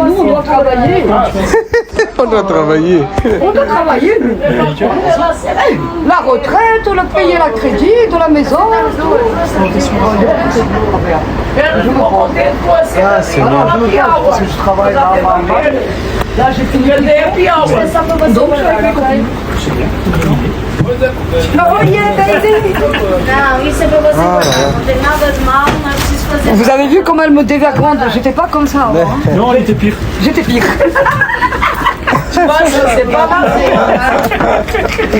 nous, on doit travailler. On doit travailler. On doit travailler, nous. La retraite, le payer la crédit de la maison. Ah, c'est bien. Parce que je travaille là, j'ai fini. Donc, je suis avec mes copines. Vous avez vu comment elle me dévergonde? J'étais pas comme ça. Hein. Non, elle était pire. J'étais pire. Tu vois, c'est pas mal.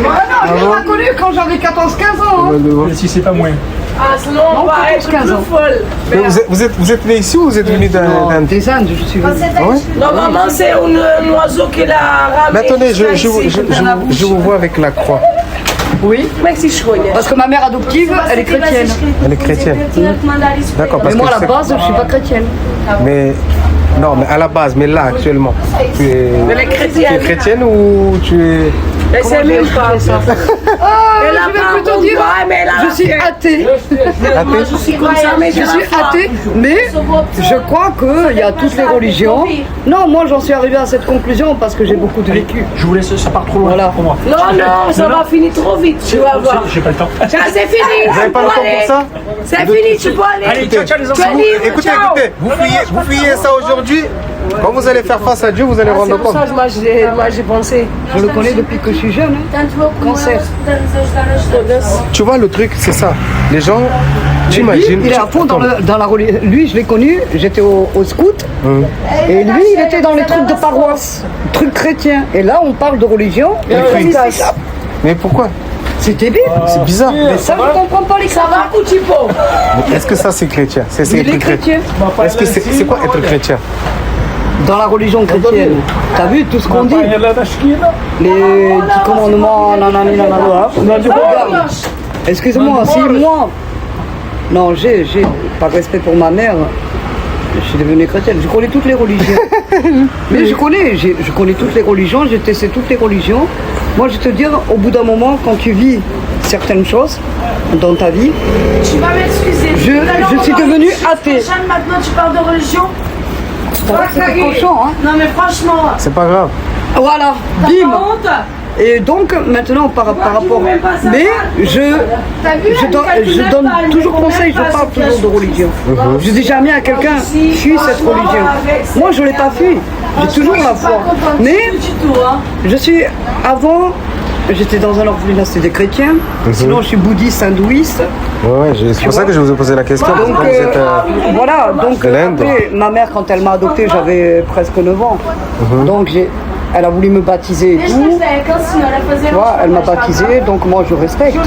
Non, je l'ai connu quand j'avais 14-15 ans. Hein. Si c'est pas moins. Ah, sinon on va être plus folle. Mais vous êtes né ici ou vous êtes venu d'un... Des Indes, je suis venue. Ah ouais? Normalement, c'est un oiseau qui l'a ramé. Mais attendez, je vous vois avec la croix. Oui, parce que ma mère adoptive, elle est chrétienne. Elle est chrétienne. D'accord, parce Mais moi, que à la base, je suis pas chrétienne. Mais non, mais à la base, mais là actuellement, tu es chrétienne ou tu es... C'est même pas ça. Je vais plutôt dire, je suis athée. Je suis comme ça, mais Je suis athée, mais je crois qu'il y a toutes les religions. Non, moi j'en suis arrivée à cette conclusion parce que j'ai beaucoup de vécu. Je vous laisse, ça part trop loin Voilà. pour moi. Non, ça va finir trop vite, tu vas voir. J'ai pas le temps. Ça, c'est fini. Vous n'avez pas le temps pour ça? C'est fini, tu peux aller. Allez, ciao les enfants. Écoutez, vous fuyez ça aujourd'hui. Quand vous allez faire face à Dieu, vous allez C'est rendre pour compte. ça que moi j'ai pensé. Je le connais depuis que je suis jeune. Hein. Cancer. Tu vois, le truc, c'est ça. Les gens, t'imagines... Il est à fond dans la religion. Lui, je l'ai connu, j'étais au scout. Et lui, il était dans les trucs de paroisse, trucs chrétiens. Et là, on parle de religion. Et il casse. Mais pourquoi? C'est débile. C'est bizarre. Mais ça, je comprends pas les Ça va, petit pot. Est-ce que ça, c'est chrétien? C'est Il est être chrétien. Est-ce que c'est quoi être chrétien? Dans la religion chrétienne, t'as vu tout ce qu'on dit? Les 10 commandements, nanani, nanana. Regarde, excuse-moi, si moi, non, j'ai par respect pour ma mère, je suis devenue chrétienne. Je connais toutes les religions. Mais je connais toutes les religions, j'ai testé toutes les religions. Moi, je vais te dire, au bout d'un moment, quand tu vis certaines choses dans ta vie, Tu vas m'excuser. je suis devenue athée. Jeanne, maintenant tu parles de religion. C'est cochon, hein? Non mais franchement. C'est pas grave. Voilà, T'as bim. pas honte? Et donc maintenant par rapport, mais je donne toujours conseil, je parle toujours de religion. Je dis jamais à quelqu'un fuis cette religion. Moi je l'ai pas fui, j'ai toujours la foi. Mais je suis avant, j'étais dans un orphelinat, c'était des chrétiens. Sinon je suis bouddhiste, hindouiste. Ouais, c'est pour ça que je vous ai posé la question. Donc Vous êtes, voilà, donc de l'Inde. après, ma mère quand elle m'a adopté, j'avais presque 9 ans. Donc elle a voulu me baptiser et tout. Tu vois, elle m'a baptisé, donc moi je respecte.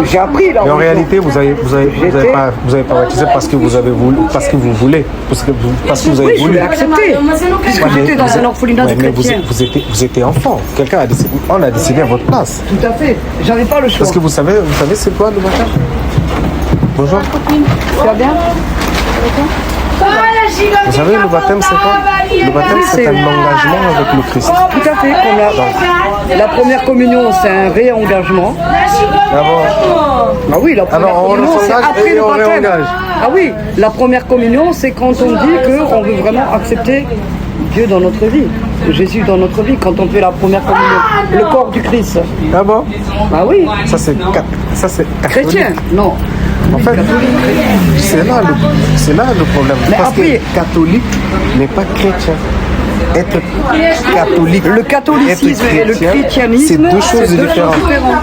J'ai appris là. Mais en réalité, vous avez pas baptisé parce que vous avez voulu, parce que vous voulez, parce que vous avez Oui, je voulu. l'ai accepté. Puisque j'étais dans un orphelinat de mais chrétiens. vous étiez enfant. Quelqu'un a décidé, on a décidé à votre place. Tout à fait. J'avais pas le choix. Parce que vous savez c'est quoi le baptême? Bonjour. Tu vas bien? Vous savez le baptême c'est quoi? Le baptême c'est un engagement avec le Christ. Tout à fait. La première communion, c'est un réengagement. D'abord, Ah oui, la première alors on communion, c'est s'engage après et le on baptême. réengage. Ah oui, la première communion, c'est quand on dit qu'on veut vraiment accepter Dieu dans notre vie, Jésus dans notre vie, quand on fait la première communion, le corps du Christ. Ah bon? Ah oui, Ça c'est catholique. chrétien, non. En fait, c'est là le problème. Mais Parce après- que catholique n'est pas chrétien. Être catholique, Le catholicisme être et le chrétien, christianisme, c'est deux choses différentes.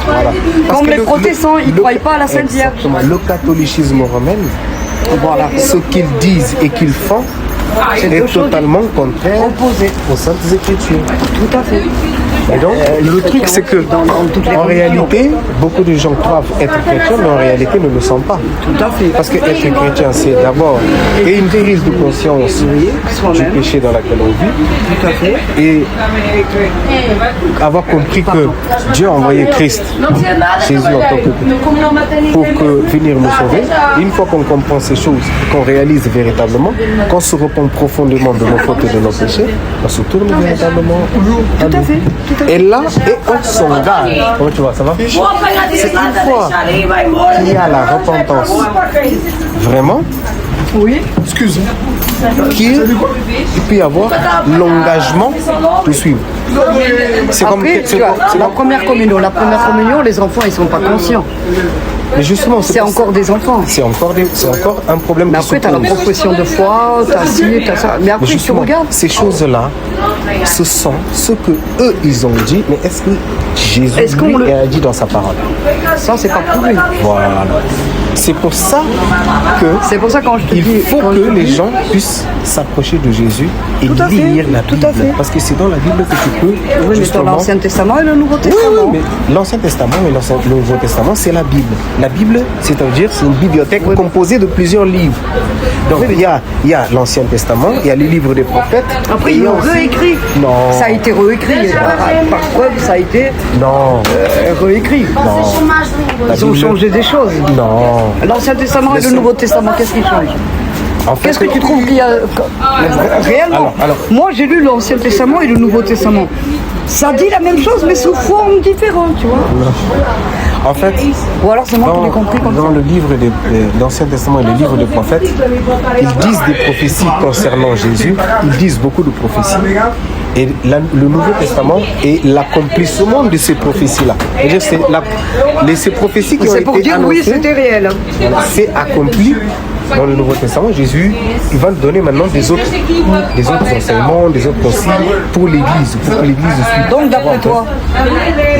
Voilà. Parce Comme que les protestants, ils ne croient pas à la Sainte Vierge. Exactement. Le catholicisme romain, Voilà. ce qu'ils disent et qu'ils font C'est est deux choses totalement contraire opposées. aux Saintes Écritures. Tout à fait. Et donc, le truc, c'est que, dans toutes les en religions. réalité, beaucoup de gens croient être chrétiens, mais en réalité ne le sont pas. Tout à fait. Parce que être chrétien, c'est d'abord une prise de conscience du soi-même. péché dans lequel on vit, Tout à fait. et avoir compris que Dieu a envoyé Christ, Jésus en tant que pour venir nous sauver. Et une fois qu'on comprend ces choses, qu'on réalise véritablement, qu'on se repent profondément de nos fautes et de nos péchés, on se tourne véritablement à Tout à nous. fait. Tout à fait. Et là, on s'engage. Comment tu vois, ça va? C'est une fois qu'il y a la repentance, vraiment, Oui. excuse-moi, qu'il peut y avoir l'engagement de suivre. C'est comme Après, c'est tu vois, comme- la première communion. La première communion, les enfants, ils sont pas conscients. mais justement, C'est pour- encore des enfants. c'est encore un problème Mais qui après, se tu as la pose. profession de foi, tu as ci, tu as ça. Mais Mais après, tu justement, regardes. ces choses-là, ce sont ce que eux ils ont dit, mais est-ce que Jésus Est-ce qu'on lui le- a dit dans sa parole? Ça, c'est pas prouvé. Voilà. C'est pour ça que C'est pour ça quand je te il dis. faut quand que je te les dis- gens puissent s'approcher de Jésus et Tout à fait, lire la tout Bible. à fait. Parce que c'est dans la Bible que tu peux Oui, mais dans justement... l'Ancien Testament et le Nouveau Oui, Testament. oui, mais l'Ancien Testament et le Nouveau Testament, c'est la Bible. La Bible, c'est-à-dire, c'est une bibliothèque composée de plusieurs livres. Donc, il y a l'Ancien Testament, il y a les livres des prophètes. Après, et ils il y a l'ont aussi- réécrit. Non. Ça a été réécrit. Par preuve, ça a été Non, réécrit. la Ils ont Bible- changé des choses. Non. L'Ancien Testament et le Laisse- Nouveau Testament, qu'est-ce qui change? En fait, Qu'est-ce que tu trouves qu'il y a réellement? Alors. Moi, j'ai lu l'Ancien Testament et le Nouveau Testament. Ça dit la même chose, mais sous forme différente, tu vois. En fait, Ou alors c'est moi qui l'ai compris comme dans ça. le livre de l'Ancien Testament et le livre des prophètes, ils disent des prophéties concernant Jésus, ils disent beaucoup de prophéties. Et le Nouveau Testament est l'accomplissement de ces prophéties-là. C'est-à-dire ces prophéties qui ont C'est été pour dire oui, annoncées, c'était réel. c'est accompli dans le Nouveau Testament. Jésus, il va nous donner maintenant des autres enseignements, des autres consignes pour l'Église, pour que l'Église suive. Donc, d'après toi,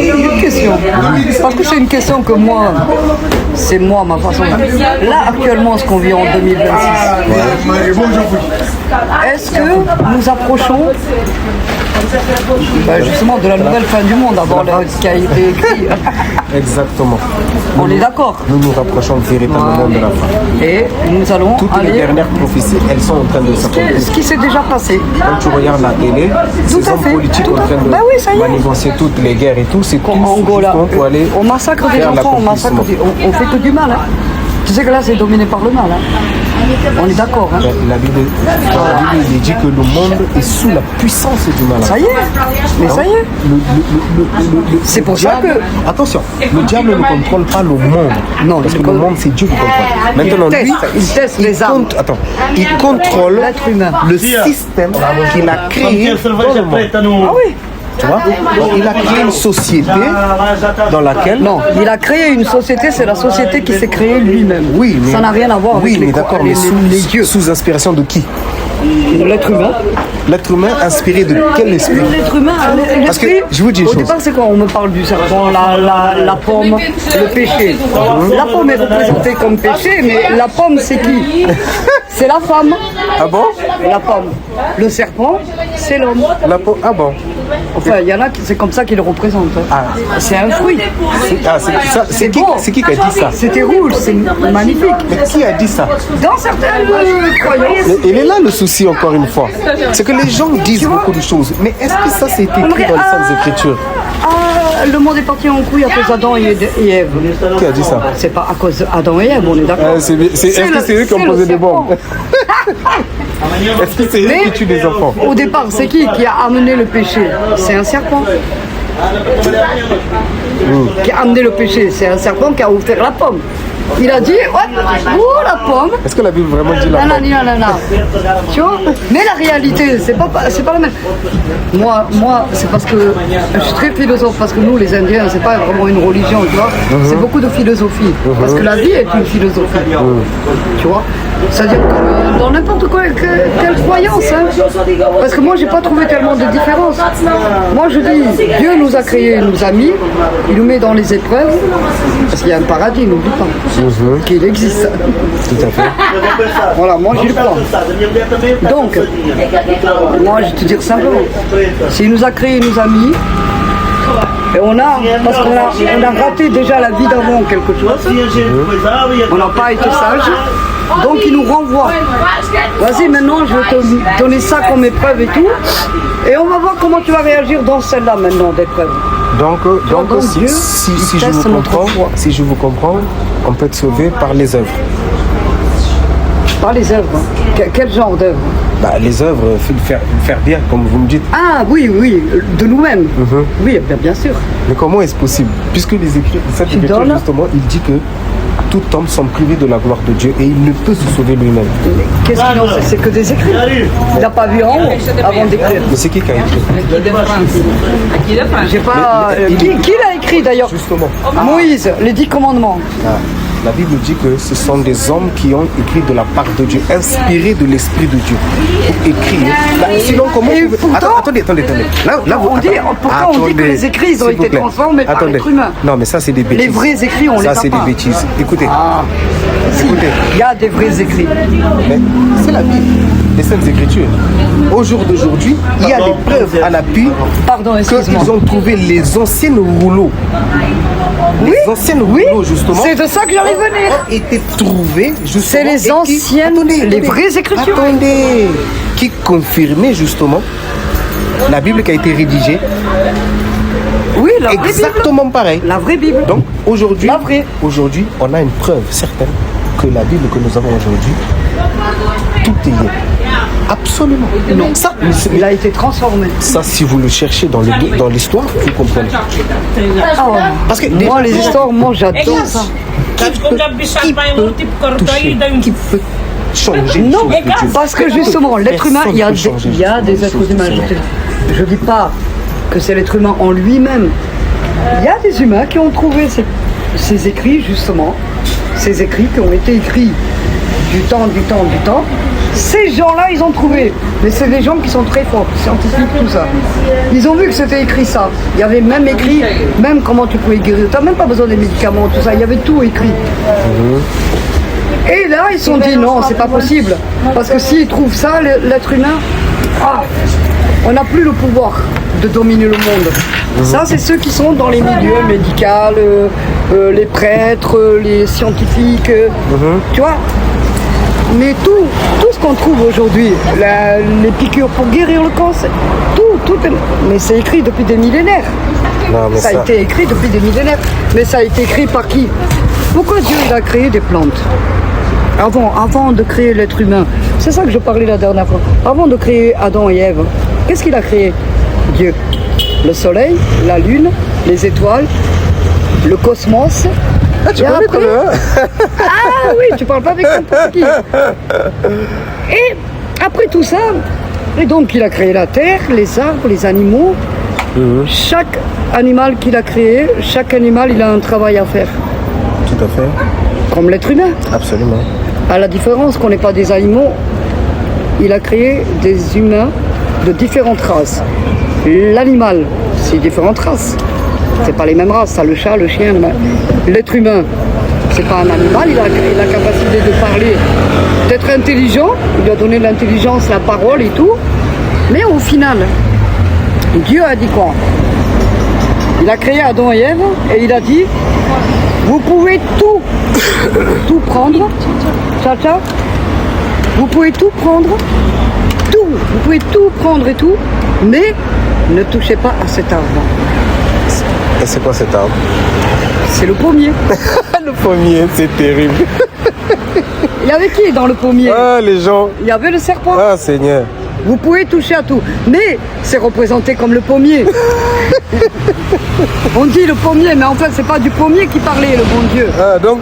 une question. Parce que c'est une question que moi, c'est moi, ma façon. Là, actuellement, ce qu'on vit en 2026, est-ce que nous approchons justement de la nouvelle fin du monde avant ce qui a été écrit? Exactement. On est d'accord. Nous nous rapprochons véritablement de la fin. Et nous allons Toutes les aller. dernières prophéties, elles sont en train de s'accomplir. Ce qui s'est déjà passé. Quand tu regardes la télé, Tout ces à hommes fait, politiques tout en à train fait. de Bah oui, ça y est. manigancer toutes les guerres et tout, c'est tout En Angola, justement pour aller on massacre des faire enfants, on massacre l'accomplissement. on fait que du mal. Hein. Tu sais que là, c'est dominé par le mal. Hein. On est d'accord. Hein. La Bible il dit que le monde est sous la puissance du mal. Ça y est. Mais ça y est. C'est pour ça diable- que. Attention, le diable ne contrôle pas le monde. Non, parce il que le con- monde, c'est Dieu qui contrôle. Maintenant, lui, il teste les armes. il contrôle L'être humain. le système qu'il a créé dans le monde. Ah oui. Tu vois? Donc, il a créé une société dans laquelle... Non, il a créé une société, c'est la société qui s'est créée lui-même. Oui, mais... Ça n'a rien à voir oui, avec mais les, d'accord, mais les dieux. sous inspiration de qui? L'être humain. L'être humain inspiré de quel esprit? L'être humain, Parce que, l'esprit, je vous dis une au chose. départ, c'est quoi? On me parle du serpent, la pomme, le péché. La pomme est représentée comme péché, mais la pomme, c'est qui? C'est la femme. Ah bon? La pomme. Le serpent, c'est l'homme. Ah bon? Enfin, il y en a, c'est comme ça qu'ils le représentent. Hein. Ah. C'est un fruit. C'est qui, beau. c'est qui a dit ça? C'était rouge, c'est magnifique. Mais qui a dit ça? Dans certaines croyances, Mais il est là le souci encore une fois. C'est que les gens disent beaucoup de choses. Mais est-ce que ça c'est écrit dans les Saintes Écritures? ah, le monde est parti en couille à cause d'Adam et Ève. Qui a dit ça? C'est pas à cause d'Adam et Ève, on est d'accord. Est-ce que c'est eux qui ont posé des bombes? Est-ce que c'est eux qui tuent des enfants? Au départ, c'est qui a amené le péché? C'est un serpent. Qui a amené le péché? C'est un serpent qui a offert la pomme. Il a dit, ouais, oh la pomme. Est-ce que la Bible vraiment dit la pomme? Non. Tu vois? Mais la réalité, c'est pas la même. Moi, c'est parce que je suis très philosophe, parce que nous, les Indiens, c'est pas vraiment une religion, tu vois. C'est beaucoup de philosophie. Parce que la vie est une philosophie. Tu vois? C'est-à-dire que dans n'importe quelle croyance, hein. Parce que moi, j'ai pas trouvé tellement de différence. Moi, je dis, Dieu nous a créés, nous a mis, il nous met dans les épreuves, parce qu'il y a un paradis, n'oublie pas. Qu'il existe. Tout à fait. Voilà, moi j'y crois. Donc, moi je vais te dire simplement, s'il nous a créé, il nous a mis, et parce qu'on a raté déjà la vie d'avant quelque chose, on n'a pas été sage, donc il nous renvoie. Vas-y, maintenant je vais te donner ça comme épreuve et tout, et on va voir comment tu vas réagir dans celle-là maintenant d'épreuve. Donc Dieu, si je teste vous notre comprends, foi. si je vous comprends, on peut être sauvé par les œuvres. Pas les œuvres. Quel genre d'œuvres? Les œuvres, faire bien, comme vous me dites. Ah oui, de nous-mêmes. Oui, bien sûr. Mais comment est-ce possible? Puisque les Écritures donnes. justement, il dit que tout homme sont privés de la gloire de Dieu et il ne peut se sauver lui-même. Qu'est-ce qu'il en sait? C'est que des écrits. Il n'a pas vu en haut avant d'écrire. Mais c'est qui a écrit? J'ai pas. Qui l'a écrit d'ailleurs? Justement. Moïse, les 10 commandements. La Bible dit que ce sont des hommes qui ont écrit de la part de Dieu, inspirés de l'Esprit de Dieu, pour écrire. Là, sinon, comment Et vous... pourtant- Attendez. Là, vous... On dit, pourtant, on dit que les écrits, ils ont s'il vous été plaît. transformés par l'être humain. Non, mais ça, c'est des bêtises. Les vrais écrits, on les a Ça, c'est des pas. bêtises. Écoutez, Si, écoutez. il y a des vrais écrits. Mais c'est la Bible, les Saintes Écritures. Au jour d'aujourd'hui, il y a des preuves à l'appui Pardon, excuse-moi. qu'ils ont trouvé les anciennes rouleaux. Les anciennes rouleaux, justement, C'est de ça que j'allais venir. ont été trouvés, justement. C'est les et qui- anciennes, les vraies écritures. Attendez, qui confirmaient, justement, la Bible qui a été rédigée. Oui, la vraie Bible. Exactement pareil. La vraie Bible. Donc, aujourd'hui, La vraie. aujourd'hui, on a une preuve certaine que la Bible que nous avons aujourd'hui, tout est lié. Absolument. Non. Ça, Il a été transformé. ça, si vous le cherchez dans l'histoire, vous comprenez. Parce que Moi, les histoires, moi, j'adore ça. qui peut changer les Non, choses de Dieu. parce que justement, l'être humain, il y a Personne peut changer il y a les des choses êtres de humains. Dieu. Je ne dis pas que c'est l'être humain en lui-même. Il y a des humains qui ont trouvé ces écrits, justement, ces écrits qui ont été écrits du temps. Ces gens-là, ils ont trouvé. Mais c'est des gens qui sont très forts, scientifiques, tout ça. Ils ont vu que c'était écrit ça. Il y avait même écrit, même comment tu pouvais guérir. Tu n'as même pas besoin des médicaments, tout ça. Il y avait tout écrit. Et là, ils se sont dit non, c'est pas possible. Parce que s'ils trouvent ça, l'être humain, on n'a plus le pouvoir de dominer le monde. Ça, c'est ceux qui sont dans les milieux médicaux, les prêtres, les scientifiques, tu vois. Mais tout ce qu'on trouve aujourd'hui, les piqûres pour guérir le cancer, tout est... Mais c'est écrit depuis des millénaires. Non, mais Ça a été écrit depuis des millénaires. Mais ça a été écrit par qui? Pourquoi Dieu il a créé des plantes? Avant de créer l'être humain, c'est ça que je parlais la dernière fois. Avant de créer Adam et Ève, qu'est-ce qu'il a créé? Dieu. Le soleil, la lune, les étoiles, le cosmos. tu connais quand même, hein? Ah oui, tu parles pas avec n'importe qui. Et après tout ça, et donc il a créé la terre, les arbres, les animaux. Chaque animal qu'il a créé, chaque animal il a un travail à faire. Tout à fait. Comme l'être humain. Absolument. À la différence qu'on n'est pas des animaux, il a créé des humains de différentes races. L'animal, c'est différentes races. C'est pas les mêmes races, ça, le chat, le chien. L'être humain, c'est pas un animal, il a la capacité de parler, d'être intelligent, il lui a donné l'intelligence, la parole et tout. Mais au final, Dieu a dit quoi? Il a créé Adam et Ève et il a dit, vous pouvez tout prendre, tcha, vous pouvez tout prendre, vous pouvez tout prendre et tout, mais ne touchez pas à cet arbre. Et c'est quoi cet arbre? C'est le pommier. Le pommier, c'est terrible. Il y avait qui dans le pommier? Ah, les gens. Il y avait le serpent. Ah, Seigneur. Vous pouvez toucher à tout, mais c'est représenté comme le pommier. On dit le pommier, mais en fait c'est pas du pommier qui parlait, le bon Dieu. Ah, donc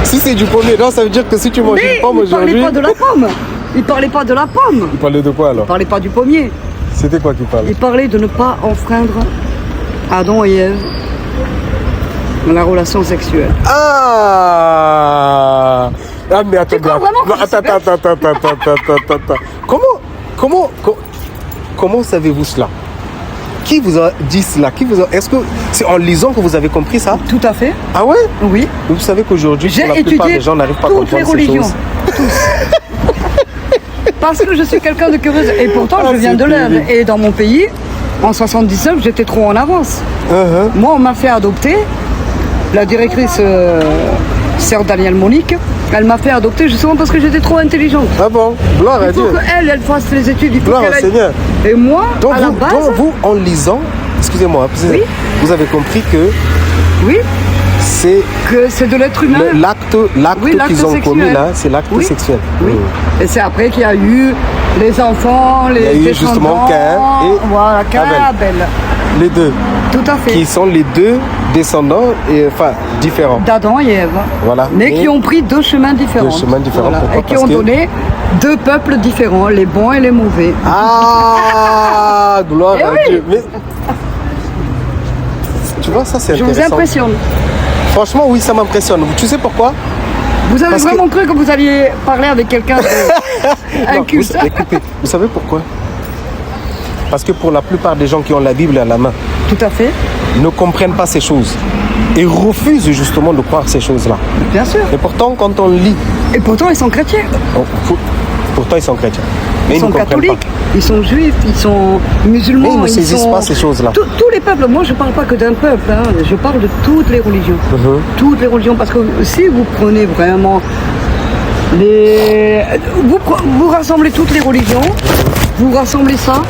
si c'est du pommier, donc ça veut dire que si tu manges Mais une pomme il parlait aujourd'hui... pas de la pomme. Il parlait pas de la pomme. Il parlait de quoi alors? Il parlait pas du pommier. C'était quoi qui parlait? Il parlait de ne pas enfreindre Adam et Ève dans la relation sexuelle. Ah mais attends, crois vraiment que c'est attends. Comment savez-vous cela? Qui vous a dit cela? Est-ce que c'est en lisant que vous avez compris ça? Tout à fait. Ah ouais? Oui. Vous savez qu'aujourd'hui, J'ai pour la plupart étudié des gens n'arrivent pas à toutes les comprendre ces religions. choses. Tous. Parce que je suis quelqu'un de curieux. Et pourtant, Ah, je viens c'est de l'Inde. terrible. Et dans mon pays, en 79, j'étais trop en avance. Moi, on m'a fait adopter. La directrice, sœur Danielle Monique, elle m'a fait adopter justement parce que j'étais trop intelligente. Ah bon? Gloire à Il faut Dieu. qu'elle fasse les études. Il faut Gloire qu'elle au aille- Seigneur. Et moi, Donc à la base, vous, en lisant, excusez-moi, Oui. vous avez compris que oui, c'est que c'est de l'être humain. l'acte Oui, l'acte qu'ils ont sexuel. commis là, c'est l'acte Oui. sexuel. Oui. Mm. Et c'est après qu'il y a eu les enfants, les Il y a eu descendants. justement Caïn et voilà, Caïn et Abel. Abel. Les deux, Tout à fait. qui sont les deux descendants, différents. d'Adam et Ève. Voilà. Mais qui ont pris deux chemins différents. Deux chemins différents, pourquoi? Et qui Parce ont que- donné deux peuples différents, les bons et les mauvais. Ah, gloire Eh à oui. Dieu. Mais tu vois, ça c'est Je vous intéressant. impressionne. Franchement, oui, ça m'impressionne. Tu sais pourquoi? Vous avez Parce que- vraiment cru que vous alliez parler avec quelqu'un Non, d'inculte. écoutez, vous savez pourquoi? Parce que pour la plupart des gens qui ont la Bible à la main, Tout à fait, ne comprennent pas ces choses et refusent justement de croire ces choses-là. bien sûr. Et pourtant, quand on lit, Et pourtant, ils sont chrétiens. pourtant ils sont chrétiens. Mais Ils sont ne comprennent catholiques, pas. ils sont juifs, ils sont musulmans. Mais ils ne ils saisissent sont... pas ces choses-là. Tous les peuples, moi je ne parle pas que d'un peuple, hein, je parle de toutes les religions. Toutes les religions, parce que si vous prenez vraiment vous rassemblez toutes les religions, vous rassemblez ça,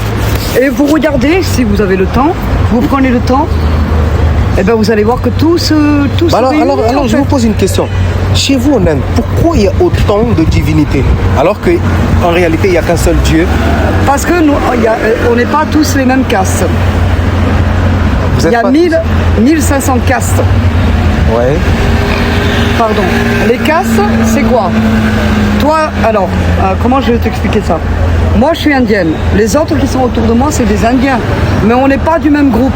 et vous regardez, si vous avez le temps, vous prenez le temps, et ben vous allez voir que tout se réunit, Alors, en je fait. vous pose une question. Chez vous en Inde, pourquoi il y a autant de divinités alors qu'en réalité, il n'y a qu'un seul Dieu? Parce que nous, on n'est pas tous les mêmes castes. Vous Il y êtes a pas- 1500 castes. Ouais. Pardon. Les castes, c'est quoi? Toi, alors, comment je vais t'expliquer ça? Moi, je suis indienne. Les autres qui sont autour de moi, c'est des Indiens. Mais on n'est pas du même groupe.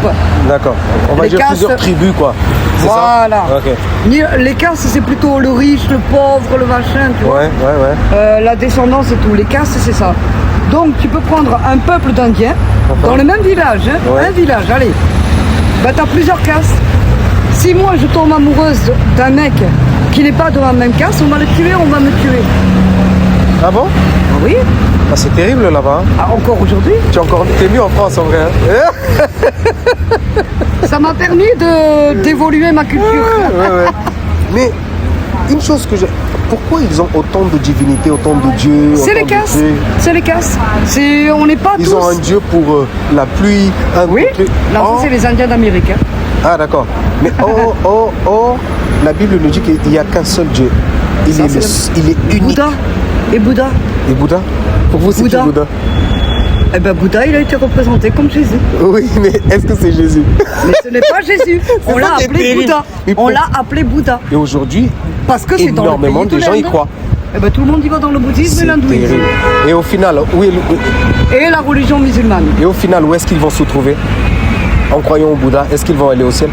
D'accord. On va Les dire castes- plusieurs tribus, quoi. C'est Voilà. ça? Ok. Les castes, c'est plutôt le riche, le pauvre, le machin, tu vois. Ouais. La descendance et tout. Les castes, c'est ça. Donc, tu peux prendre un peuple d'Indiens dans le même village. Hein, Ouais. un village, allez. Bah, tu as plusieurs castes. Si moi, je tombe amoureuse d'un mec qui n'est pas de la même caste, on va le tuer, on va me tuer. Ah bon? Ah oui, Ah, c'est terrible là-bas. Hein. ah, encore aujourd'hui. T'es mieux en France en vrai. Hein. Ça m'a permis d'évoluer ma culture. Ouais. Mais une chose que je... Pourquoi ils ont autant de divinités, autant de dieux? C'est autant les de castes. dieux? C'est les castes. On n'est pas Ils tous. ont un dieu pour la pluie, un Oui, pour que- là, Oh. ça, c'est les Indiens d'Amérique. Hein. Ah d'accord. Mais la Bible nous dit qu'il n'y a qu'un seul Dieu. Il Ça, est c'est unique. Bouddha. Et Bouddha. Et Bouddha? Pour vous, c'est qui Bouddha. Bouddha? Eh ben Bouddha, il a été représenté comme Jésus. Oui, mais est-ce que c'est Jésus? Mais ce n'est pas Jésus. On ça l'a qui est appelé terrible. Bouddha. Mais On pour- l'a appelé Bouddha. Et aujourd'hui, Parce que c'est dans le énormément pays de gens y l'Inde. croient. Eh ben tout le monde y va dans le bouddhisme et C'est l'hindouisme. terrible. Et au final, Et la religion musulmane. où est-ce qu'ils vont se trouver? En croyant au Bouddha, est-ce qu'ils vont aller au ciel?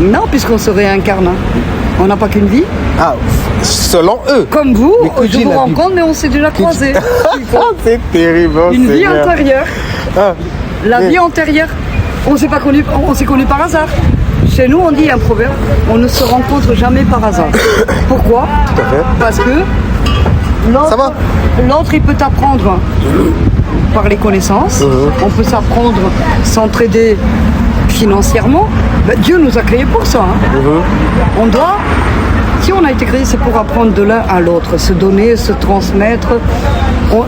Non, puisqu'on se réincarne. On n'a pas qu'une vie. Ah, selon eux. Comme vous, Mais que je dit vous la Bible? rencontre, mais on s'est déjà croisés. C'est terrible. Oh, Une vie Seigneur. antérieure. Ah, La mais- vie antérieure. On s'est connus par hasard. Chez nous, on dit un proverbe, on ne se rencontre jamais par hasard. Pourquoi? Tout à fait. Parce que Ça va? l'autre, il peut t'apprendre par les connaissances. On peut s'apprendre, s'entraider financièrement. Ben, Dieu nous a créés pour ça. Hein. On doit, si on a été créé, c'est pour apprendre de l'un à l'autre, se donner, se transmettre.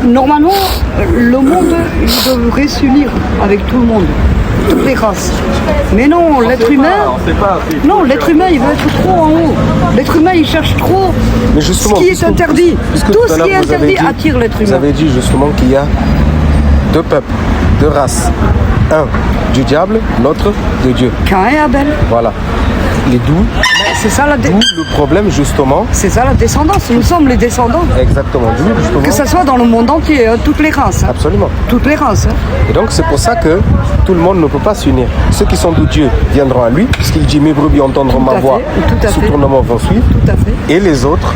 Normalement, le monde il devrait s'unir avec tout le monde, toutes les races. Mais non, l'être humain, non, l'être humain, il veut être trop en haut. L'être humain, il cherche trop Mais ce justement, qui est puisque- interdit. puisque Tout tout à ce l'heure, qui est vous avez interdit dit- attire l'être Vous humain. avez dit justement qu'il y a deux peuples, deux races. Un du diable, l'autre de Dieu. Cain et Abel. Voilà. Les doux, C'est ça, d'où le problème justement. c'est ça la descendance. Nous sommes les descendants. Exactement. D'où justement. Que ce soit dans le monde entier, hein, toutes les races. Hein. Absolument. Toutes les races. Hein. Et donc c'est pour ça que tout le monde ne peut pas s'unir. Ceux qui sont de Dieu viendront à lui, puisqu'il dit mes brebis entendront Tout ma à voix, fait, tout à ce fait. tournement vont suivre. Tout à fait. Et les autres,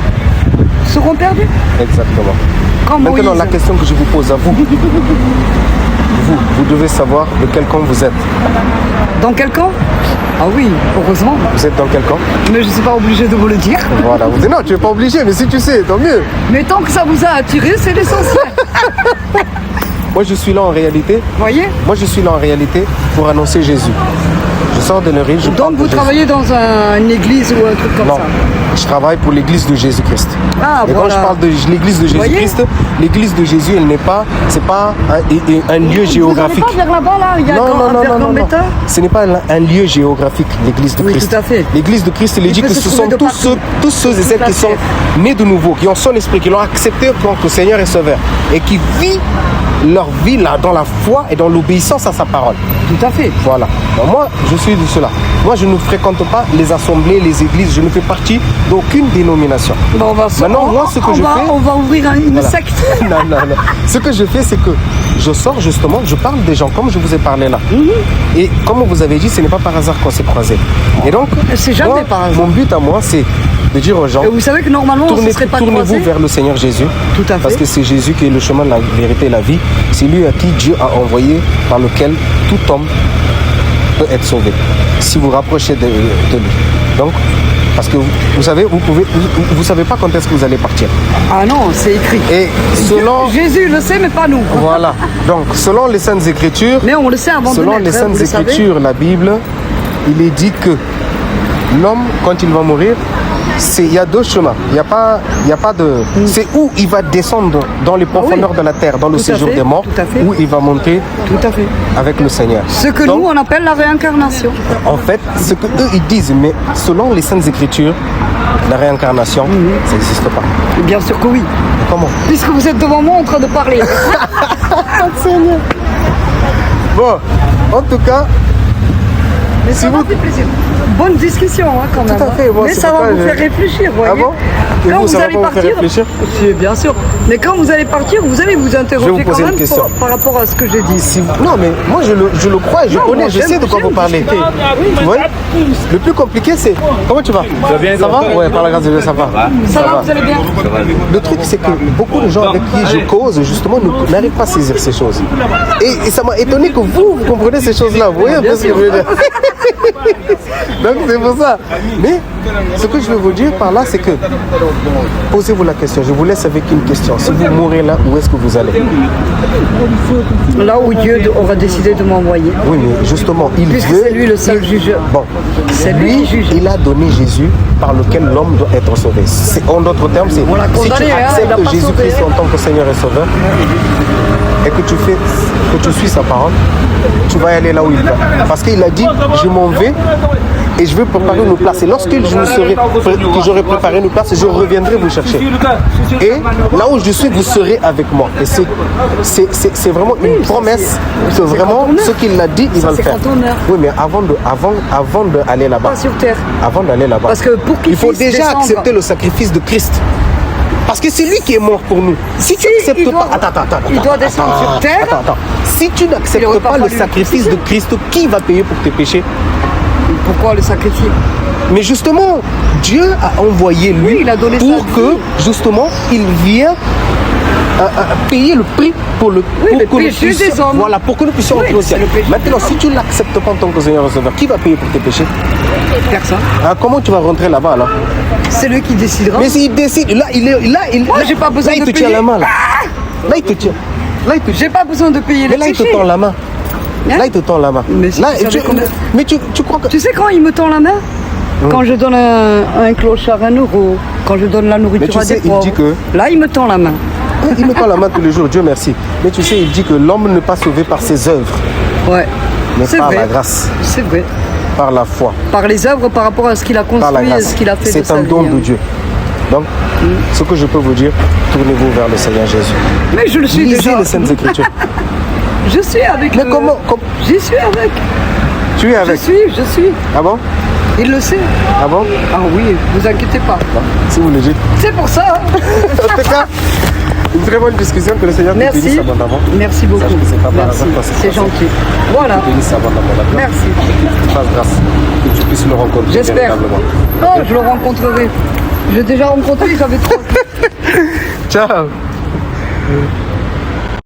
Seront perdus. exactement. Comme Maintenant, Moïse. la question que je vous pose à vous, vous devez savoir de quel camp vous êtes. Dans quel camp? Ah oui, heureusement. Vous êtes dans quel camp? Mais je ne suis pas obligée de vous le dire. Voilà. Vous dites non, tu n'es pas obligé, mais si tu sais, tant mieux. Mais tant que ça vous a attiré, c'est l'essentiel. Moi, je suis là en réalité. Voyez? Moi, je suis là en réalité pour annoncer Jésus. Je sors de Nery, je parle Donc de vous Jésus. travaillez dans une église ou un truc comme Non, ça? Je travaille pour l'église de Jésus-Christ. Ah, et voilà. quand je parle de l'église de Jésus-Christ, l'église de Jésus, elle n'est pas, c'est pas un lieu géographique. Vous n'allez pas vers là-bas, là, il y a Non. Ce n'est pas un lieu géographique, l'église de Oui, Christ. tout à fait. L'église de Christ, il dit peut que se ce trouver sont de tous ceux et celles à qui fait. sont nés de nouveau, qui ont son esprit, qui l'ont accepté en tant que Seigneur et Sauveur, et qui vivent leur vie là dans la foi et dans l'obéissance à sa parole. Tout à fait. Voilà. Alors moi, je suis de cela. Moi, je ne fréquente pas les assemblées, les églises. Je ne fais partie d'aucune dénomination. Bon, Maintenant, moi, ce que je fais... On va ouvrir une Voilà. secte. non. Ce que je fais, c'est que je sors justement, je parle des gens comme je vous ai parlé là. Et comme vous avez dit, ce n'est pas par hasard qu'on s'est croisés. Et donc, C'est jamais moi, par hasard. mon but à moi, c'est de dire aux gens, Et vous savez que normalement, on ne serait pas tournez-vous croisés. vers le Seigneur Jésus. Tout à fait. Parce que c'est Jésus qui est le chemin de la vérité et la vie. C'est lui à qui Dieu a envoyé, par lequel tout homme peut être sauvé. Si vous rapprochez de lui. Donc, parce que vous savez, vous savez pas quand est-ce que vous allez partir. Ah non, c'est écrit. Et selon... Jésus le sait, mais pas nous. Voilà. Donc, selon les Saintes Écritures, Mais on le sait avant de selon naître, les hein, Saintes vous le savez. Écritures, la Bible, il est dit que l'homme, quand il va mourir, il y a deux chemins. Il n'y a pas de... C'est où il va descendre dans les profondeurs de la terre, dans le Tout à séjour fait, des morts, tout à fait. où il va monter Tout à fait. avec le Seigneur. Ce que Donc, nous, on appelle la réincarnation. en fait, ce que eux ils disent, mais selon les Saintes Écritures, la réincarnation, ça n'existe pas. Bien sûr que oui. Comment? Puisque vous êtes devant moi en train de parler. Bon, en tout cas, Mais Si ça m'a vous- fait plaisir. Bonne discussion hein, quand même. à fait, moi, Mais c'est ça va pourquoi vous je- faire réfléchir, voyez. Ah bon Et Quand vous, vous ça va allez pas vous faire partir, réfléchir si, bien sûr. Mais quand vous allez partir, vous allez vous interroger poser quand une même question. par rapport à ce que j'ai dit. Non, mais moi je le crois, je Non, connais, moi, je sais de quoi j'aime vous parlez. discuter. Tu vois, le plus compliqué c'est. Comment tu vas? Ça va? Ouais, par la grâce de Dieu, ça va. Ça va, vous allez bien? Le truc c'est que beaucoup de gens avec qui je cause, justement, n'arrivent pas à saisir ces choses. Et ça m'a étonné que vous comprenez ces choses-là. Vous voyez un peu ce que je veux dire? Donc c'est pour ça. Mais ce que je veux vous dire par là, c'est que posez-vous la question. Je vous laisse avec une question. Si vous mourrez là, où est-ce que vous allez? Là où Dieu aura décidé de m'envoyer. Oui, mais justement, il Puisque veut... c'est lui le seul juge. Bon, C'est lui qui juge. il a donné Jésus par lequel l'homme doit être sauvé. En d'autres termes, c'est On l'a si tu condamné, hein, il acceptes l'a pas Jésus-Christ sauvé. en tant que Seigneur et Sauveur et que tu suis sa parole, tu vas aller là où il va. Parce qu'il a dit, je m'en vais et je vais préparer une place. Et lorsque j'aurai préparé une place, je reviendrai vous chercher. Et là où je suis, vous serez avec moi. Et c'est vraiment une promesse que vraiment ce qu'il a dit, il va le c'est faire. quand on meurt. Oui, mais avant d'aller là-bas. Pas sur terre. Avant d'aller là-bas. Parce que pour qu'il il faut puisse déjà descendre- accepter le sacrifice de Christ. Parce que c'est lui qui est mort pour nous. Si tu n'acceptes il doit- pas... Attends. il doit descendre sur terre. Attends. Si tu Il n'acceptes aurait pas pas le fallu le sacrifice de Christ, qui va payer pour tes péchés? Pourquoi le sacrifier? Mais justement, Dieu a envoyé lui Oui, il a donné pour sa que, vie. justement, il vienne payer le prix pour le pour le que nous péché puissions- des hommes. Voilà, pour que nous puissions Oui, entrer au ciel. c'est le péché. Maintenant, si tu ne l'acceptes pas en tant que Seigneur et Sauveur, qui va payer pour tes péchés? Personne. Ah, comment tu vas rentrer là-bas alors? C'est lui qui décidera. Mais s'il décide, là, Moi, j'ai pas besoin là, il de te tient payer. la main. Là, il te tient. Là, il te J'ai pas besoin de payer Mais les là, il te péchés. tend la main. Hein? Là, il te tend la main. Mais si là, tu savais combien- mais tu crois que... Tu sais quand il me tend la main? Quand je donne un clochard 1 euro, quand je donne la nourriture Mais tu à sais, des il pauvres. dit que- Là, il me tend la main. Il me tend la main tous les jours, Dieu merci. Mais tu sais, il dit que l'homme n'est pas sauvé par ses œuvres, Ouais. mais C'est par vrai. la grâce, C'est vrai. par la foi, Par les œuvres, par rapport à ce qu'il a par la construit et grâce. ce qu'il a fait de C'est sa un vie, don hein. de Dieu. Donc, ce que je peux vous dire, tournez-vous vers le Seigneur Jésus. Mais je le suis Lisez déjà. les Saintes Écritures. Je suis avec. Mais comment J'y suis avec. tu es avec? Je suis. Ah bon? Il le sait. Ah bon? Ah oui, vous inquiétez pas. Si vous le dites. C'est pour ça. En tout cas, une très bonne discussion, que le Seigneur te bénisse Merci. abondamment. Merci beaucoup. Sache que c'est pas par Merci. hasard quand c'est C'est passé. gentil. Voilà. Bénisse abondamment. D'accord? Merci. Que tu fasses grâce, que tu puisses le rencontrer J'espère. véritablement. Oh, je le rencontrerai. J'ai déjà rencontré, j'avais trop. Ciao.